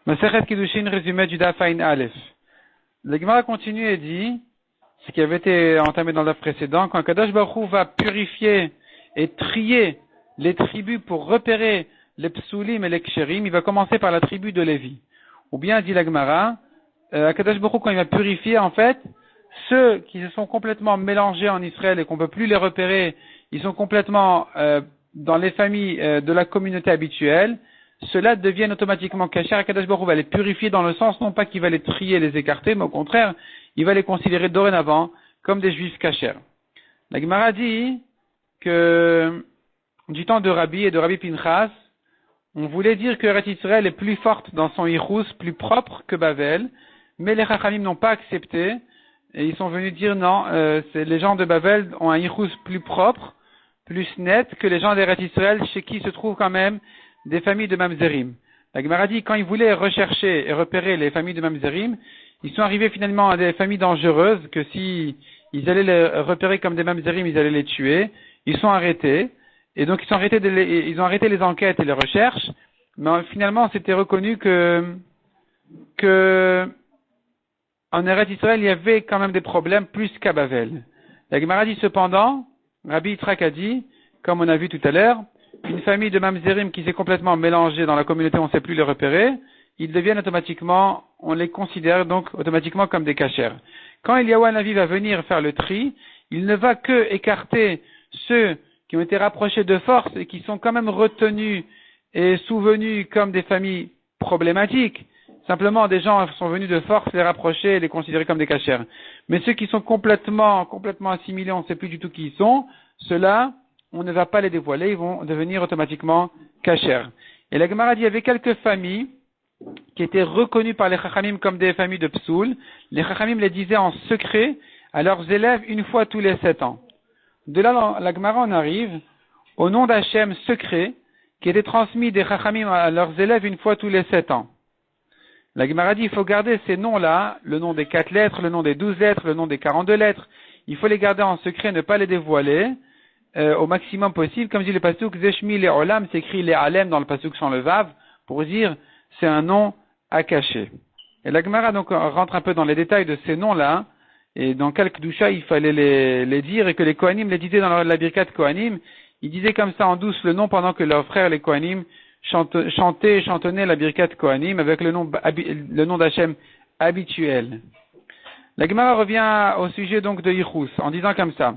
Masechet Kiddushin, résumé du Daf Ayin Aleph. Le Gemara continue et dit, ce qui avait été entamé dans le Daf précédent, quand Kadosh Baruch Hu va purifier et trier les tribus pour repérer les psulim et les ksherim, il va commencer par la tribu de Lévi. Ou bien, dit la Gemara, Kadosh Baruch Hu, quand il va purifier, en fait, ceux qui se sont complètement mélangés en Israël et qu'on ne peut plus les repérer, ils sont complètement dans les familles de la communauté habituelle, ceux-là deviennent automatiquement cachers. Akadosh Baruch Hu va les purifier dans le sens, non pas qu'il va les trier, les écarter, mais au contraire, il va les considérer dorénavant comme des juifs cachers. La Gemara dit que du temps de Rabbi et de Rabbi Pinchas, on voulait dire que Eretz Israël est plus forte dans son Yichus, plus propre que Bavel, mais les Chachamim n'ont pas accepté, et ils sont venus dire non, les gens de Bavel ont un Yichus plus propre, plus net que les gens d'Eretz Israël, chez qui se trouvent quand même des familles de Mamzerim. La Gemara dit, quand ils voulaient rechercher et repérer les familles de Mamzerim, ils sont arrivés finalement à des familles dangereuses, que si ils allaient les repérer comme des Mamzerim, ils allaient les tuer. Ils sont arrêtés. Et donc ils ont arrêté les enquêtes et les recherches. Mais finalement, c'était reconnu que en Eretz Israël, il y avait quand même des problèmes plus qu'à Bavel. La Gemara dit cependant, Rabbi Yitzhak a dit, comme on a vu tout à l'heure, une famille de Mamzerim qui s'est complètement mélangée dans la communauté, on ne sait plus les repérer, ils deviennent automatiquement, on les considère donc automatiquement comme des cachers. Quand Eliyahu Hanavi va venir faire le tri, il ne va que écarter ceux qui ont été rapprochés de force et qui sont quand même retenus et souvenus comme des familles problématiques. Simplement, des gens sont venus de force les rapprocher et les considérer comme des cachers. Mais ceux qui sont complètement assimilés, on ne sait plus du tout qui ils sont, ceux-là, on ne va pas les dévoiler, ils vont devenir automatiquement cachers. Et la Gemara dit, il y avait quelques familles qui étaient reconnues par les Chachamim comme des familles de Psoul. Les Chachamim les disaient en secret à leurs élèves une fois tous les 7 ans. De là, la Gemara en arrive au nom d'Hachem secret qui était transmis des Chachamim à leurs élèves une fois tous les 7 ans. La Gemara dit, il faut garder ces noms-là, le nom des 4 lettres, le nom des 12 lettres, le nom des 42 lettres. Il faut les garder en secret, ne pas les dévoiler. Au maximum possible, comme dit le pasuk Zeshmi le Olam, c'est écrit les Alem dans le pasuk sans le Vav, pour dire c'est un nom à cacher. Et la Gemara donc rentre un peu dans les détails de ces noms-là, et dans quel Kedusha il fallait les dire, et que les Kohanim les disaient dans la Birkat Kohanim, ils disaient comme ça en douce le nom pendant que leurs frères les Kohanim chantaient et chantonnaient la Birkat Kohanim avec le nom d'Hachem habituel. La Gemara revient au sujet donc de Yichus, en disant comme ça,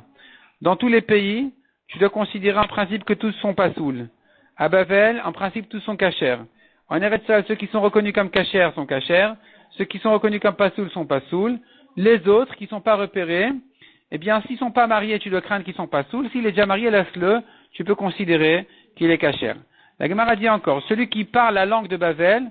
dans tous les pays, tu dois considérer en principe que tous sont pasoul. À Bavel, en principe, tous sont cachers. En Eretz Israël, ceux qui sont reconnus comme cachers sont cachers. Ceux qui sont reconnus comme pasoul sont pasoul. Les autres qui ne sont pas repérés, eh bien, s'ils ne sont pas mariés, tu dois craindre qu'ils sont pasoul. S'il est déjà marié, laisse-le. Tu peux considérer qu'il est cacher. La Gemara dit encore, celui qui parle la langue de Bavel,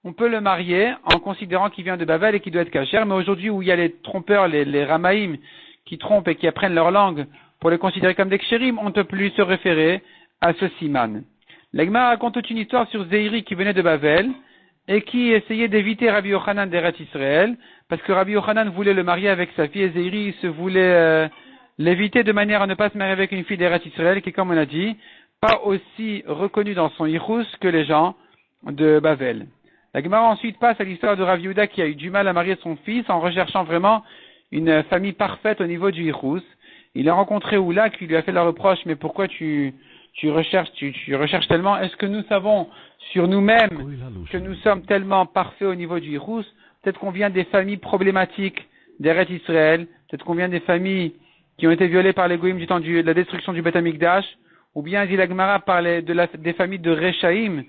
on peut le marier en considérant qu'il vient de Bavel et qu'il doit être cacher. Mais aujourd'hui, où il y a les trompeurs, les ramaïm, qui trompent et qui apprennent leur langue, pour les considérer comme des kshérim, on ne peut plus se référer à ce siman. La Gemara raconte toute une histoire sur Zeiri qui venait de Bavel et qui essayait d'éviter Rabbi Yochanan d'Eretz Israël, parce que Rabbi Yochanan voulait le marier avec sa fille et Zeiri se voulait l'éviter de manière à ne pas se marier avec une fille d'Eretz Israël qui, comme on a dit, pas aussi reconnue dans son Yichus que les gens de Bavel. La Gemara ensuite passe à l'histoire de Rav Yehuda qui a eu du mal à marier son fils en recherchant vraiment une famille parfaite au niveau du Yichus. Il a rencontré Oula qui lui a fait la reproche, mais pourquoi tu recherches tellement? Est-ce que nous savons sur nous-mêmes que nous sommes tellement parfaits au niveau du Yichus? Peut-être qu'on vient des familles problématiques d'Eretz Israël, peut-être qu'on vient des familles qui ont été violées par les Goïm du temps de la destruction du Beth Amikdash, ou bien dit la Gemara parlait des familles de Rechaïm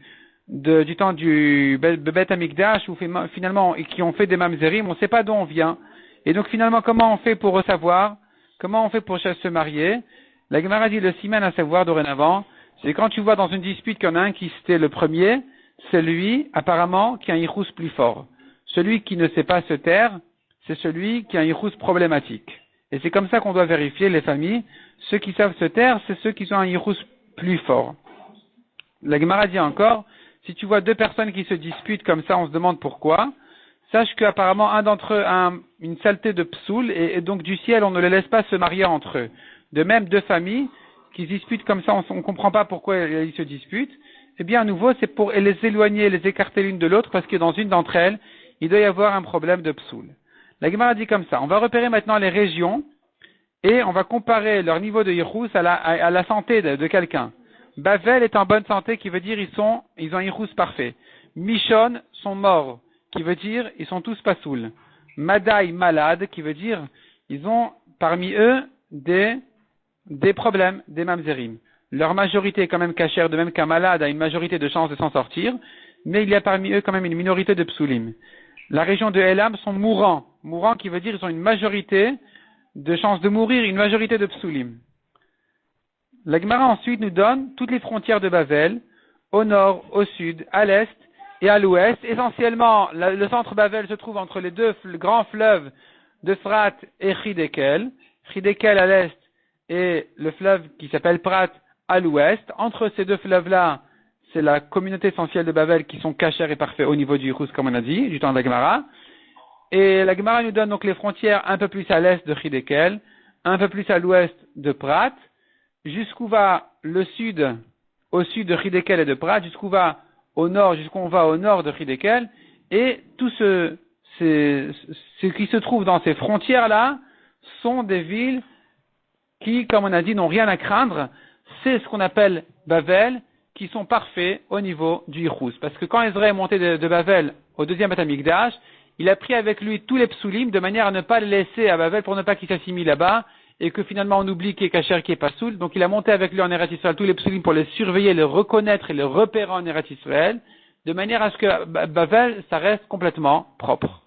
du temps du Beth Amikdash, ou finalement qui ont fait des Mamzerim, on ne sait pas d'où on vient. Et donc finalement, comment on fait pour savoir? Comment on fait pour se marier? La Gemara dit le siman à savoir dorénavant, c'est quand tu vois dans une dispute qu'il y en a un qui c'était le premier, c'est lui, apparemment, qui a un yichus plus fort. Celui qui ne sait pas se taire, c'est celui qui a un yichus problématique. Et c'est comme ça qu'on doit vérifier les familles. Ceux qui savent se taire, c'est ceux qui ont un yichus plus fort. La Gemara dit encore, si tu vois 2 personnes qui se disputent comme ça, on se demande pourquoi. Sache qu'apparemment un d'entre eux a une saleté de psoul et donc du ciel on ne les laisse pas se marier entre eux. De même 2 familles qui se disputent comme ça, on ne comprend pas pourquoi ils se disputent. Eh bien, à nouveau, c'est pour les éloigner, les écarter l'une de l'autre, parce que dans une d'entre elles, il doit y avoir un problème de psoul. La Gemara dit comme ça. On va repérer maintenant les régions, et on va comparer leur niveau de Yichus à la santé de quelqu'un. Bavel est en bonne santé, qui veut dire ils ont un Yichus parfait. Mishon sont morts, qui veut dire ils sont tous pasoul. Madai malade, qui veut dire ils ont parmi eux des problèmes, des mamzerim. Leur majorité est quand même cachère, de même qu'un malade a une majorité de chances de s'en sortir, mais il y a parmi eux quand même une minorité de psoulim. La région de Elam sont mourants. Mourants qui veut dire ils ont une majorité de chances de mourir, une majorité de psoulim. La Gemara ensuite nous donne toutes les frontières de Bavel, au nord, au sud, à l'est et à l'ouest. Essentiellement, le centre Bavel se trouve entre les deux grands fleuves de Frat et Chidekel. Chidekel à l'est et le fleuve qui s'appelle Prat à l'ouest. Entre ces deux fleuves-là, c'est la communauté essentielle de Bavel qui sont cachères et parfaits au niveau du Yichus, comme on a dit, du temps de la Gemara. Et la Gemara nous donne donc les frontières un peu plus à l'est de Chidekel, un peu plus à l'ouest de Prat, jusqu'où va le sud, au sud de Chidekel et de Prat, jusqu'où va au nord, jusqu'où va au nord de Chidekel, et tout ce qui se trouve dans ces frontières-là sont des villes qui, comme on a dit, n'ont rien à craindre. C'est ce qu'on appelle Bavel, qui sont parfaits au niveau du Yichus. Parce que quand Ezra est monté de Bavel au deuxième Beth Amikdash, il a pris avec lui tous les psoulim de manière à ne pas les laisser à Bavel pour ne pas qu'ils s'assimilent là-bas et que finalement on oublie qui est Kacher, qui est Pasoul. Donc il a monté avec lui en Eretz Israël tous les psoulim pour les surveiller, les reconnaître et les repérer en Eretz Israël de manière à ce que Bavel, ça reste complètement propre.